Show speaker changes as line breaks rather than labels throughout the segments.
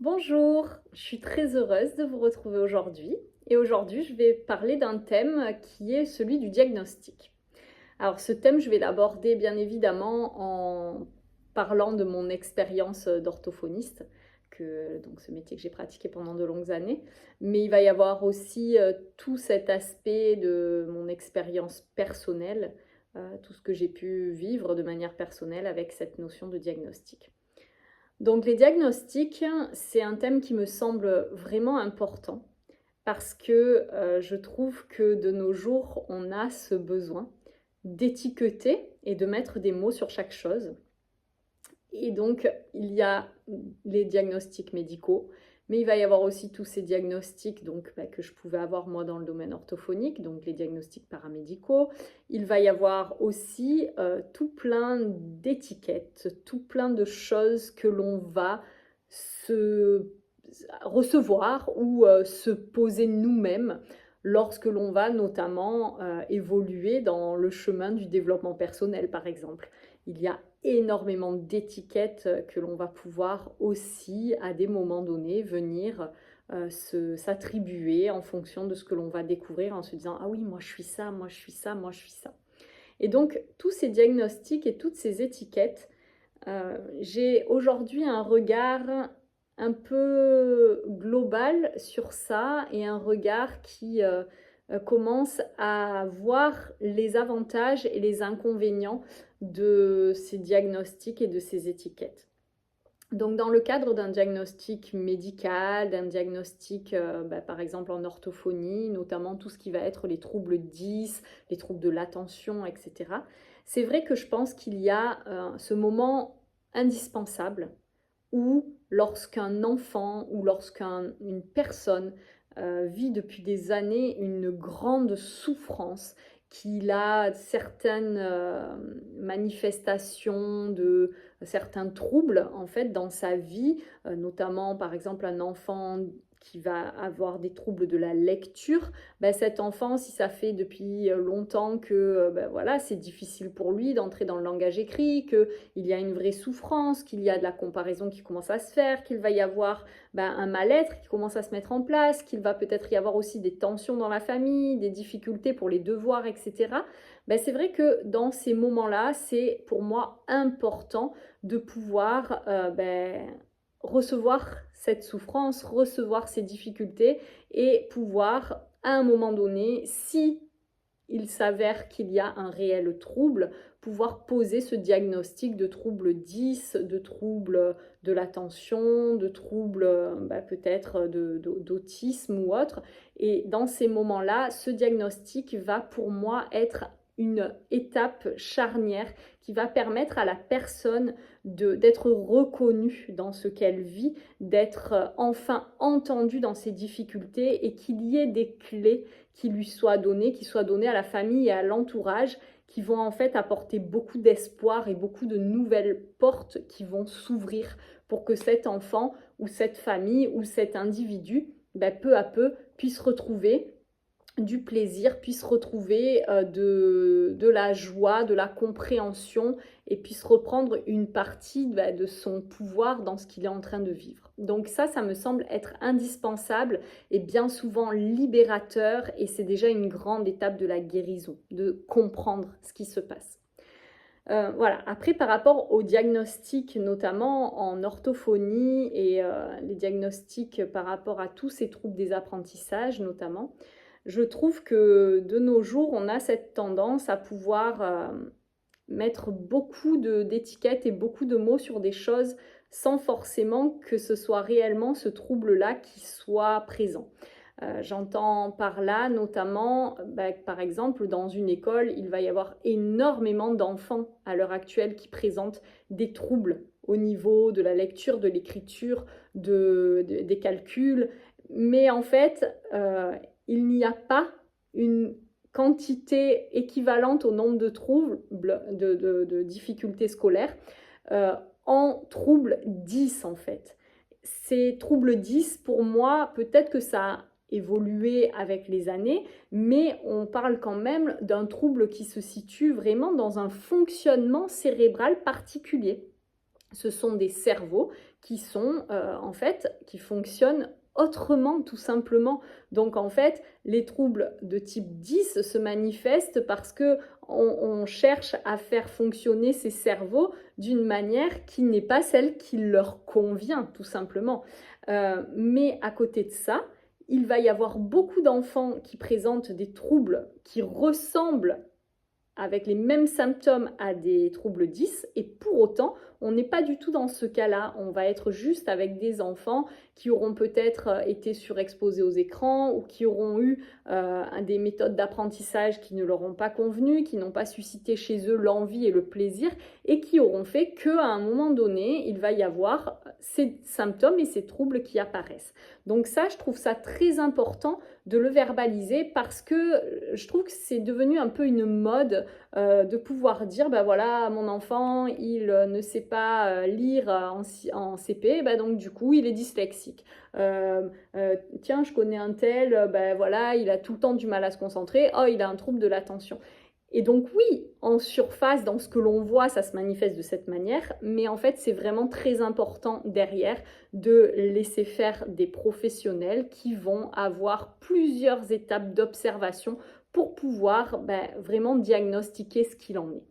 Bonjour, je suis très heureuse de vous retrouver aujourd'hui. Et aujourd'hui, je vais parler d'un thème qui est celui du diagnostic. Alors ce thème, je vais l'aborder bien évidemment en parlant de mon expérience d'orthophoniste, donc ce métier que j'ai pratiqué pendant de longues années. Mais il va y avoir aussi tout cet aspect de mon expérience personnelle, tout ce que j'ai pu vivre de manière personnelle avec cette notion de diagnostic. Donc les diagnostics, c'est un thème qui me semble vraiment important parce que je trouve que de nos jours, on a ce besoin d'étiqueter et de mettre des mots sur chaque chose. Et donc, il y a les diagnostics médicaux, mais il va y avoir aussi tous ces diagnostics que je pouvais avoir moi dans le domaine orthophonique, donc les diagnostics paramédicaux. Il va y avoir aussi tout plein d'étiquettes, tout plein de choses que l'on va se recevoir ou se poser nous-mêmes lorsque l'on va notamment évoluer dans le chemin du développement personnel, par exemple. Il y a énormément d'étiquettes que l'on va pouvoir aussi, à des moments donnés, venir s'attribuer en fonction de ce que l'on va découvrir en se disant « Ah oui, moi je suis ça, moi je suis ça, moi je suis ça ». Et donc, tous ces diagnostics et toutes ces étiquettes, j'ai aujourd'hui un regard un peu global sur ça et un regard qui commence à voir les avantages et les inconvénients de ces diagnostics et de ces étiquettes. Donc dans le cadre d'un diagnostic médical, d'un diagnostic par exemple en orthophonie, notamment tout ce qui va être les troubles 10, les troubles de l'attention, etc. C'est vrai que je pense qu'il y a ce moment indispensable où lorsqu'un enfant ou lorsqu'une personne vit depuis des années une grande souffrance, qu'il a certaines manifestations de certains troubles en fait dans sa vie, notamment par exemple un enfant qui va avoir des troubles de la lecture, cet enfant, si ça fait depuis longtemps que voilà, c'est difficile pour lui d'entrer dans le langage écrit, qu'il y a une vraie souffrance, qu'il y a de la comparaison qui commence à se faire, qu'il va y avoir un mal-être qui commence à se mettre en place, qu'il va peut-être y avoir aussi des tensions dans la famille, des difficultés pour les devoirs, etc. C'est vrai que dans ces moments-là, c'est pour moi important de pouvoir recevoir cette souffrance, recevoir ces difficultés et pouvoir, à un moment donné, si il s'avère qu'il y a un réel trouble, pouvoir poser ce diagnostic de trouble 10, de trouble de l'attention, de trouble peut-être d'autisme ou autre. Et dans ces moments-là, ce diagnostic va pour moi être une étape charnière qui va permettre à la personne d'être reconnue dans ce qu'elle vit, d'être enfin entendue dans ses difficultés et qu'il y ait des clés qui lui soient données, qui soient données à la famille et à l'entourage, qui vont en fait apporter beaucoup d'espoir et beaucoup de nouvelles portes qui vont s'ouvrir pour que cet enfant ou cette famille ou cet individu, peu à peu, puisse retrouver du plaisir, puisse retrouver de la joie, de la compréhension et puisse reprendre une partie de son pouvoir dans ce qu'il est en train de vivre. Donc ça me semble être indispensable et bien souvent libérateur et c'est déjà une grande étape de la guérison, de comprendre ce qui se passe. Voilà. Après, par rapport aux diagnostics, notamment en orthophonie et les diagnostics par rapport à tous ces troubles des apprentissages notamment, je trouve que de nos jours, on a cette tendance à pouvoir mettre beaucoup d'étiquettes et beaucoup de mots sur des choses sans forcément que ce soit réellement ce trouble-là qui soit présent. J'entends par là notamment, par exemple, dans une école, il va y avoir énormément d'enfants à l'heure actuelle qui présentent des troubles au niveau de la lecture, de l'écriture, des calculs. Mais en fait, il n'y a pas une quantité équivalente au nombre de troubles, de difficultés scolaires, en troubles 10 en fait. Ces troubles 10, pour moi, peut-être que ça a évolué avec les années, mais on parle quand même d'un trouble qui se situe vraiment dans un fonctionnement cérébral particulier. Ce sont des cerveaux qui sont en fait, qui fonctionnent autrement tout simplement. Donc en fait, les troubles de type 10 se manifestent parce que on cherche à faire fonctionner ces cerveaux d'une manière qui n'est pas celle qui leur convient tout simplement. Mais à côté de ça, il va y avoir beaucoup d'enfants qui présentent des troubles qui ressemblent avec les mêmes symptômes à des troubles 10 et pour autant, on n'est pas du tout dans ce cas-là. On va être juste avec des enfants qui auront peut-être été surexposés aux écrans ou qui auront eu des méthodes d'apprentissage qui ne leur ont pas convenu, qui n'ont pas suscité chez eux l'envie et le plaisir et qui auront fait qu'à un moment donné, il va y avoir ces symptômes et ces troubles qui apparaissent. Donc ça, je trouve ça très important de le verbaliser parce que je trouve que c'est devenu un peu une mode de pouvoir dire, ben voilà, mon enfant, il ne sait pas lire en CP, ben donc du coup, il est dyslexique. Tiens, je connais un tel, ben voilà, il a tout le temps du mal à se concentrer, oh, il a un trouble de l'attention. Et donc oui, en surface, dans ce que l'on voit, ça se manifeste de cette manière, mais en fait, c'est vraiment très important derrière de laisser faire des professionnels qui vont avoir plusieurs étapes d'observation pour pouvoir vraiment diagnostiquer ce qu'il en est.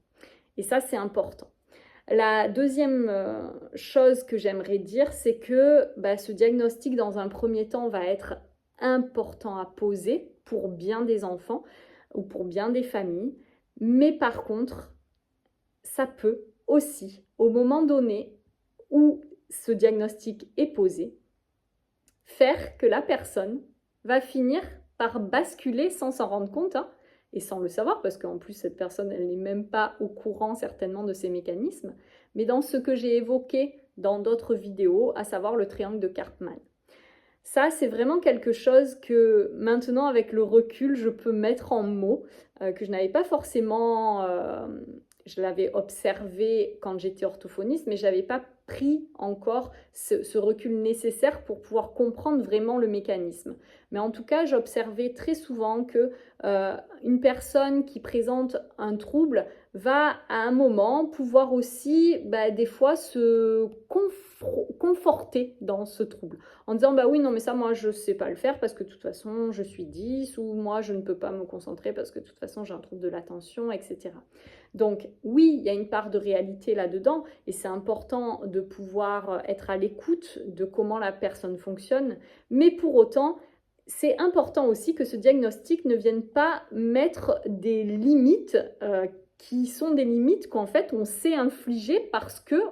Et ça, c'est important. La deuxième chose que j'aimerais dire, c'est que ce diagnostic, dans un premier temps, va être important à poser pour bien des enfants ou pour bien des familles. Mais par contre, ça peut aussi, au moment donné où ce diagnostic est posé, faire que la personne va finir par basculer sans s'en rendre compte, et sans le savoir, parce qu'en plus cette personne, elle n'est même pas au courant certainement de ces mécanismes, mais dans ce que j'ai évoqué dans d'autres vidéos, à savoir le triangle de Karpman. Ça, c'est vraiment quelque chose que maintenant, avec le recul, je peux mettre en mots, que je n'avais pas forcément... je l'avais observé quand j'étais orthophoniste, mais je n'avais pas pris encore ce recul nécessaire pour pouvoir comprendre vraiment le mécanisme. Mais en tout cas, j'observais très souvent que une personne qui présente un trouble va à un moment pouvoir aussi des fois se conforter dans ce trouble en disant oui non mais ça moi je sais pas le faire parce que de toute façon je suis 10 ou moi je ne peux pas me concentrer parce que de toute façon j'ai un trouble de l'attention, etc. Donc oui, il y a une part de réalité là-dedans et c'est important de pouvoir être à l'écoute de comment la personne fonctionne, mais pour autant c'est important aussi que ce diagnostic ne vienne pas mettre des limites qui sont des limites qu'en fait on s'est infligées parce que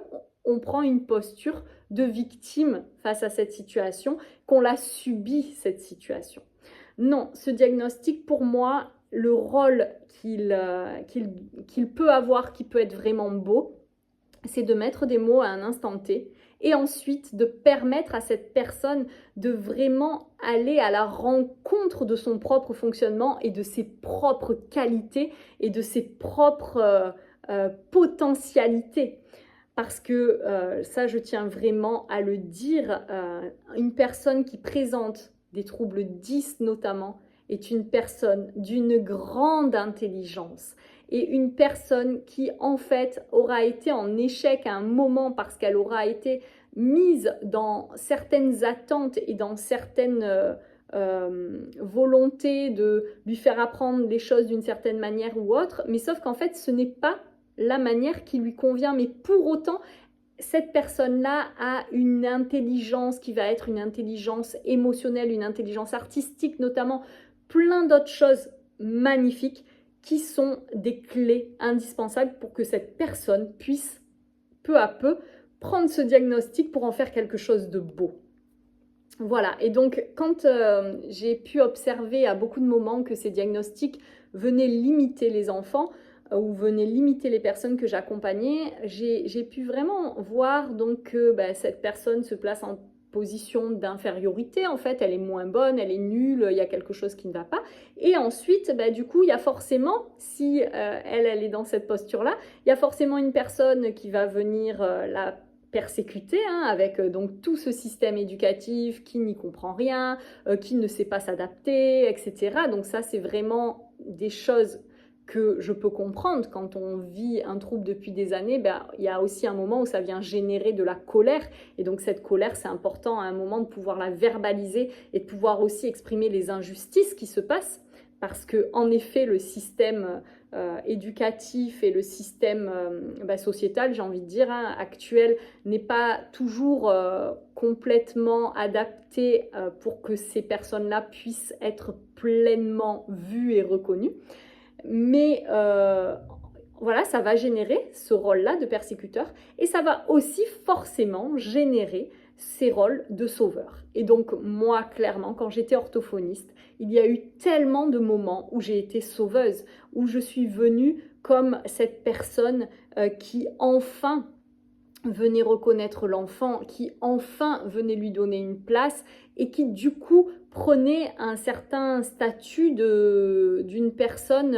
on prend une posture de victime face à cette situation, qu'on l'a subi cette situation. Non, ce diagnostic pour moi, le rôle qu'il peut avoir, qui peut être vraiment beau, c'est de mettre des mots à un instant T et ensuite de permettre à cette personne de vraiment aller à la rencontre de son propre fonctionnement et de ses propres qualités et de ses propres potentialités. Parce que ça, je tiens vraiment à le dire, une personne qui présente des troubles 10 notamment est une personne d'une grande intelligence et une personne qui en fait aura été en échec à un moment parce qu'elle aura été mise dans certaines attentes et dans certaines volontés de lui faire apprendre les choses d'une certaine manière ou autre, mais sauf qu'en fait ce n'est pas la manière qui lui convient, mais pour autant cette personne-là a une intelligence qui va être une intelligence émotionnelle, une intelligence artistique notamment, plein d'autres choses magnifiques qui sont des clés indispensables pour que cette personne puisse peu à peu prendre ce diagnostic pour en faire quelque chose de beau. Voilà, et donc quand j'ai pu observer à beaucoup de moments que ces diagnostics venaient limiter les enfants, ou venaient limiter les personnes que j'accompagnais, j'ai pu vraiment voir donc que cette personne se place en position d'infériorité, en fait, elle est moins bonne, elle est nulle, il y a quelque chose qui ne va pas. Et ensuite, du coup, il y a forcément, si elle est dans cette posture-là, il y a forcément une personne qui va venir la persécuter, avec donc tout ce système éducatif qui n'y comprend rien, qui ne sait pas s'adapter, etc. Donc ça, c'est vraiment des choses que je peux comprendre. Quand on vit un trouble depuis des années, il y a aussi un moment où ça vient générer de la colère. Et donc cette colère, c'est important à un moment de pouvoir la verbaliser et de pouvoir aussi exprimer les injustices qui se passent. Parce que en effet, le système éducatif et le système sociétal, j'ai envie de dire, actuel, n'est pas toujours complètement adapté pour que ces personnes-là puissent être pleinement vues et reconnues. Mais voilà, ça va générer ce rôle-là de persécuteur et ça va aussi forcément générer ces rôles de sauveur. Et donc moi, clairement, quand j'étais orthophoniste, il y a eu tellement de moments où j'ai été sauveuse, où je suis venue comme cette personne qui enfin venait reconnaître l'enfant, qui enfin venait lui donner une place et qui du coup prenait un certain statut d'une personne,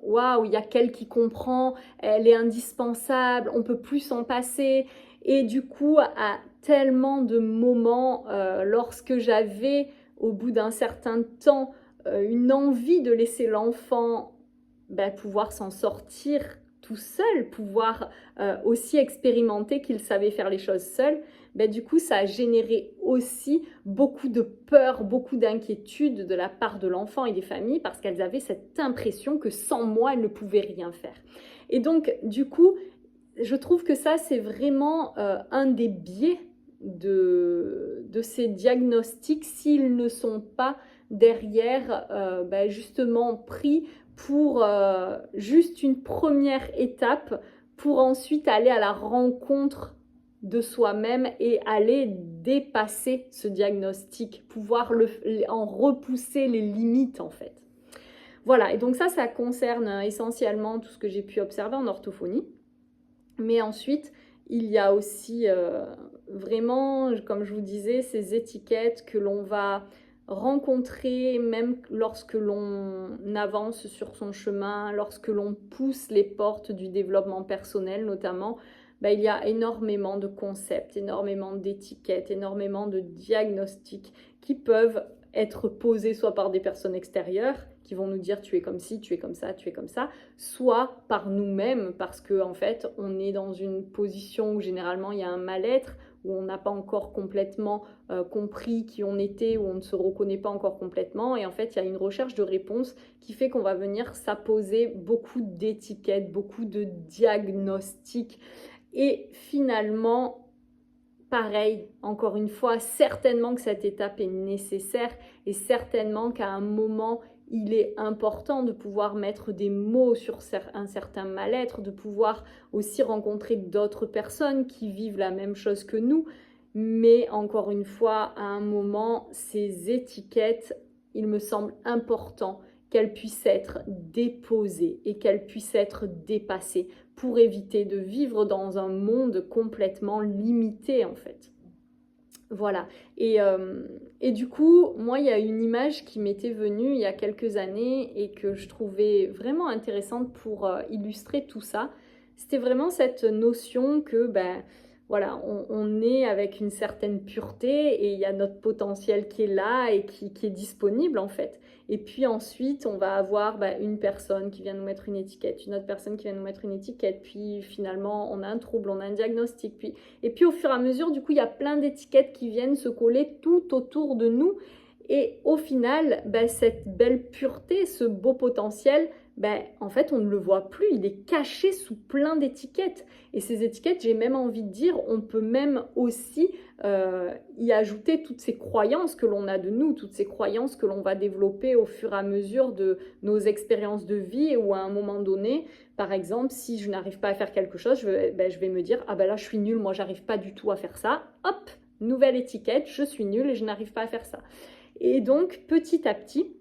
waouh, il y a qu'elle qui comprend, elle est indispensable, on peut plus s'en passer. Et du coup, à tellement de moments, lorsque j'avais, au bout d'un certain temps, une envie de laisser l'enfant pouvoir s'en sortir tout seul, pouvoir aussi expérimenter qu'il savait faire les choses seul, du coup ça a généré aussi beaucoup de peur, beaucoup d'inquiétude de la part de l'enfant et des familles parce qu'elles avaient cette impression que sans moi elles ne pouvaient rien faire. Et donc du coup je trouve que ça c'est vraiment un des biais de ces diagnostics s'ils ne sont pas derrière justement pris pour juste une première étape pour ensuite aller à la rencontre de soi-même et aller dépasser ce diagnostic, pouvoir en repousser les limites en fait. Voilà, et donc ça concerne essentiellement tout ce que j'ai pu observer en orthophonie. Mais ensuite, il y a aussi vraiment, comme je vous disais, ces étiquettes que l'on va rencontrer même lorsque l'on avance sur son chemin, lorsque l'on pousse les portes du développement personnel notamment. Il y a énormément de concepts, énormément d'étiquettes, énormément de diagnostics qui peuvent être posés soit par des personnes extérieures qui vont nous dire tu es comme ci, tu es comme ça, tu es comme ça, soit par nous-mêmes parce que en fait on est dans une position où généralement il y a un mal-être, où on n'a pas encore complètement compris qui on était, où on ne se reconnaît pas encore complètement et en fait il y a une recherche de réponse qui fait qu'on va venir s'apposer beaucoup d'étiquettes, beaucoup de diagnostics et finalement pareil, encore une fois, certainement que cette étape est nécessaire et certainement qu'à un moment, il est important de pouvoir mettre des mots sur un certain mal-être, de pouvoir aussi rencontrer d'autres personnes qui vivent la même chose que nous. Mais encore une fois, à un moment, ces étiquettes, il me semble important qu'elles puissent être déposées et qu'elles puissent être dépassées pour éviter de vivre dans un monde complètement limité en fait. Voilà. Et du coup, moi, il y a une image qui m'était venue il y a quelques années et que je trouvais vraiment intéressante pour illustrer tout ça. C'était vraiment cette notion que, voilà, on est avec une certaine pureté et il y a notre potentiel qui est là et qui est disponible en fait. Et puis ensuite, on va avoir une personne qui vient nous mettre une étiquette, une autre personne qui vient nous mettre une étiquette, puis finalement, on a un trouble, on a un diagnostic. Et puis au fur et à mesure, du coup, il y a plein d'étiquettes qui viennent se coller tout autour de nous. Et au final, cette belle pureté, ce beau potentiel, en fait, on ne le voit plus, il est caché sous plein d'étiquettes. Et ces étiquettes, j'ai même envie de dire, on peut même aussi y ajouter toutes ces croyances que l'on a de nous, toutes ces croyances que l'on va développer au fur et à mesure de nos expériences de vie, ou à un moment donné, par exemple, si je n'arrive pas à faire quelque chose, je vais me dire, là, je suis nulle, moi, j'arrive pas du tout à faire ça. Hop, nouvelle étiquette, je suis nulle et je n'arrive pas à faire ça. Et donc, petit à petit,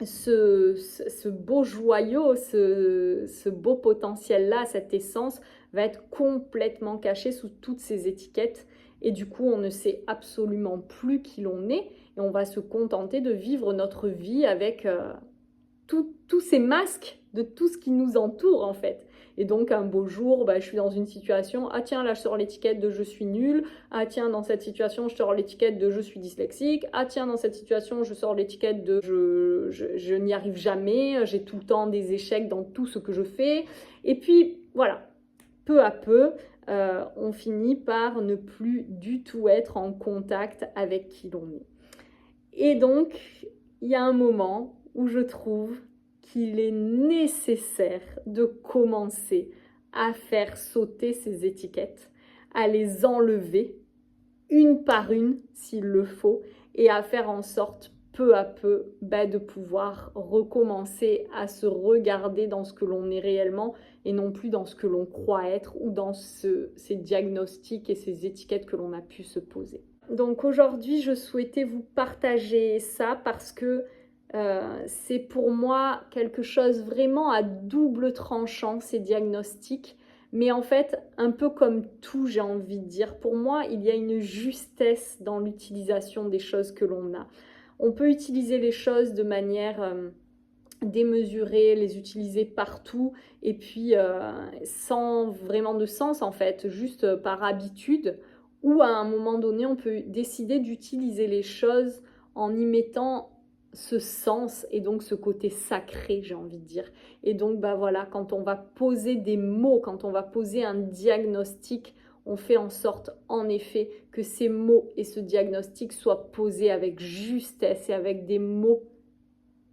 ce beau joyau, ce beau potentiel-là, cette essence va être complètement caché sous toutes ces étiquettes et du coup on ne sait absolument plus qui l'on est et on va se contenter de vivre notre vie avec tous ces masques de tout ce qui nous entoure en fait. Et donc un beau jour, je suis dans une situation, ah tiens, là je sors l'étiquette de je suis nul, ah tiens, dans cette situation, je sors l'étiquette de je suis dyslexique, ah tiens, dans cette situation, je sors l'étiquette de je n'y arrive jamais, j'ai tout le temps des échecs dans tout ce que je fais. Et puis voilà, peu à peu, on finit par ne plus du tout être en contact avec qui l'on est. Et donc, il y a un moment où je trouve qu'il est nécessaire de commencer à faire sauter ces étiquettes, à les enlever une par une s'il le faut, et à faire en sorte peu à peu de pouvoir recommencer à se regarder dans ce que l'on est réellement et non plus dans ce que l'on croit être ou dans ces diagnostics et ces étiquettes que l'on a pu se poser. Donc aujourd'hui, je souhaitais vous partager ça parce que c'est pour moi quelque chose vraiment à double tranchant, ces diagnostics. Mais en fait, un peu comme tout, j'ai envie de dire, pour moi, il y a une justesse dans l'utilisation des choses que l'on a. On peut utiliser les choses de manière démesurée, les utiliser partout, et puis sans vraiment de sens en fait, juste par habitude, ou à un moment donné, on peut décider d'utiliser les choses en y mettant ce sens et donc ce côté sacré, j'ai envie de dire. Et donc, voilà, quand on va poser des mots, quand on va poser un diagnostic, on fait en sorte, en effet, que ces mots et ce diagnostic soient posés avec justesse et avec des mots.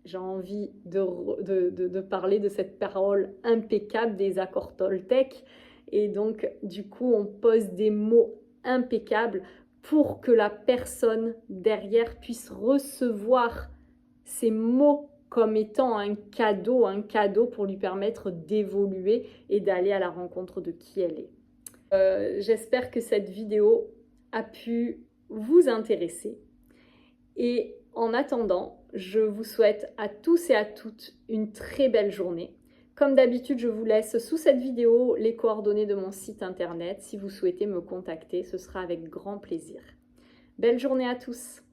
J'ai envie de parler de cette parole impeccable des accords Toltec. Et donc, du coup, on pose des mots impeccables pour que la personne derrière puisse recevoir ces mots comme étant un cadeau pour lui permettre d'évoluer et d'aller à la rencontre de qui elle est. J'espère que cette vidéo a pu vous intéresser. Et en attendant, je vous souhaite à tous et à toutes une très belle journée. Comme d'habitude, je vous laisse sous cette vidéo les coordonnées de mon site internet. Si vous souhaitez me contacter, ce sera avec grand plaisir. Belle journée à tous!